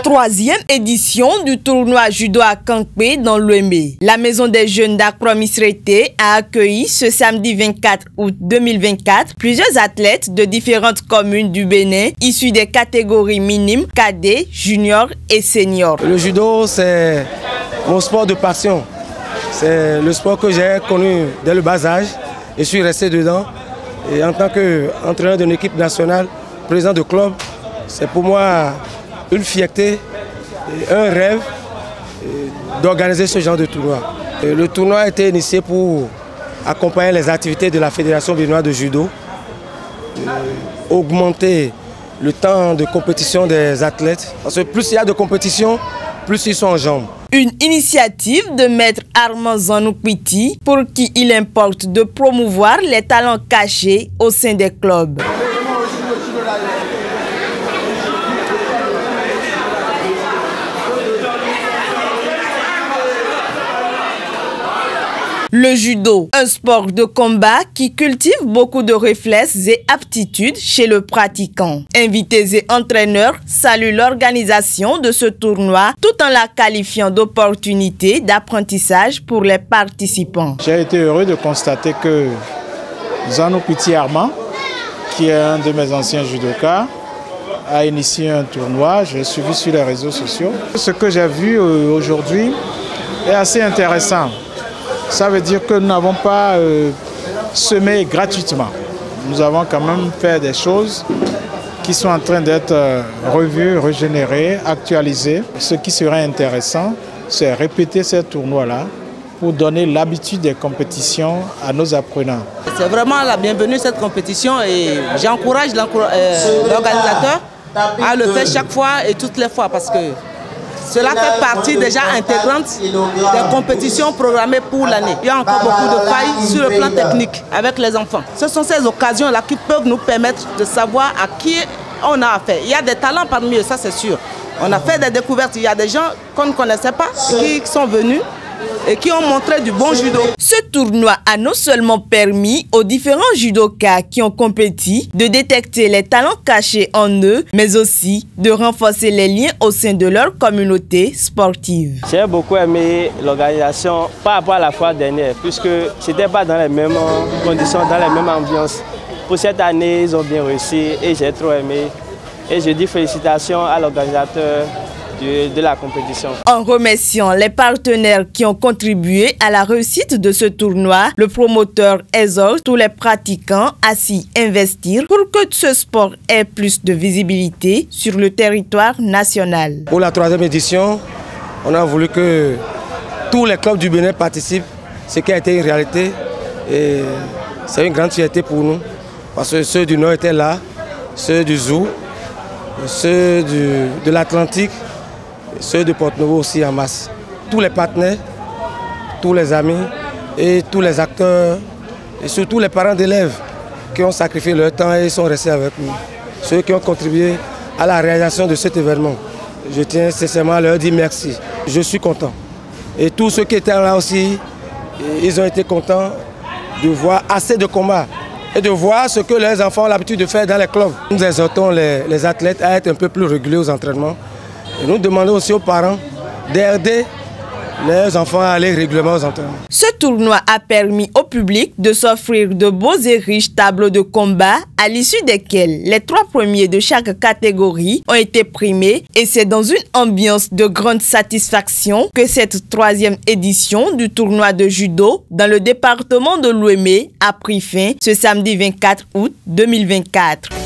Troisième édition du tournoi judo à Kankpé dans l'Ouémé. La maison des jeunes d'Accra Misrété a accueilli ce samedi 24 août 2024 plusieurs athlètes de différentes communes du Bénin issus des catégories minimes, cadets, juniors et seniors. Le judo, c'est mon sport de passion. C'est le sport que j'ai connu dès le bas âge et je suis resté dedans. Et en tant qu'entraîneur d'une équipe nationale, président de club, c'est pour moi une fierté et un rêve d'organiser ce genre de tournoi. Et le tournoi a été initié pour accompagner les activités de la Fédération béninoise de judo, augmenter le temps de compétition des athlètes. Parce que plus il y a de compétition, plus ils sont en jambes. Une initiative de maître Armand Zanoupiti pour qui il importe de promouvoir les talents cachés au sein des clubs. Le judo, un sport de combat qui cultive beaucoup de réflexes et aptitudes chez le pratiquant. Invités et entraîneurs saluent l'organisation de ce tournoi tout en la qualifiant d'opportunité d'apprentissage pour les participants. J'ai été heureux de constater que Zanoupiti Armand, qui est un de mes anciens judokas, a initié un tournoi. Je l'ai suivi sur les réseaux sociaux. Ce que j'ai vu aujourd'hui est assez intéressant. Ça veut dire que nous n'avons pas semé gratuitement. Nous avons quand même fait des choses qui sont en train d'être revues, régénérées, actualisées. Ce qui serait intéressant, c'est répéter ces tournois-là pour donner l'habitude des compétitions à nos apprenants. C'est vraiment la bienvenue cette compétition et j'encourage l'organisateur à le faire chaque fois et toutes les fois parce que cela fait partie déjà intégrante des compétitions programmées pour l'année. Il y a encore beaucoup de failles sur le plan technique avec les enfants. Ce sont ces occasions-là qui peuvent nous permettre de savoir à qui on a affaire. Il y a des talents parmi eux, ça c'est sûr. On a fait des découvertes, il y a des gens qu'on ne connaissait pas qui sont venus et qui ont montré du bon judo. Ce tournoi a non seulement permis aux différents judokas qui ont compéti de détecter les talents cachés en eux, mais aussi de renforcer les liens au sein de leur communauté sportive. J'ai beaucoup aimé l'organisation par rapport à la fois dernière, puisque ce n'était pas dans les mêmes conditions, dans les mêmes ambiances. Pour cette année, ils ont bien réussi et j'ai trop aimé. Et je dis félicitations à l'organisateur de la compétition. En remerciant les partenaires qui ont contribué à la réussite de ce tournoi, le promoteur exhorte tous les pratiquants à s'y investir pour que ce sport ait plus de visibilité sur le territoire national. Pour la troisième édition, on a voulu que tous les clubs du Bénin participent, ce qui a été une réalité et c'est une grande fierté pour nous parce que ceux du Nord étaient là, ceux du Zou, ceux de l'Atlantique, ceux de Porte-Novo aussi en masse. Tous les partenaires, tous les amis et tous les acteurs et surtout les parents d'élèves qui ont sacrifié leur temps et sont restés avec nous. Ceux qui ont contribué à la réalisation de cet événement. Je tiens sincèrement à leur dire merci. Je suis content. Et tous ceux qui étaient là aussi, ils ont été contents de voir assez de combats et de voir ce que leurs enfants ont l'habitude de faire dans les clubs. Nous exhortons les athlètes à être un peu plus réguliers aux entraînements. Et nous demandons aussi aux parents d'aider les enfants à aller régulièrement aux entraînements. Ce tournoi a permis au public de s'offrir de beaux et riches tableaux de combat à l'issue desquels les 3 premiers de chaque catégorie ont été primés et c'est dans une ambiance de grande satisfaction que cette 3e édition du tournoi de judo dans le département de l'Ouémé a pris fin ce samedi 24 août 2024.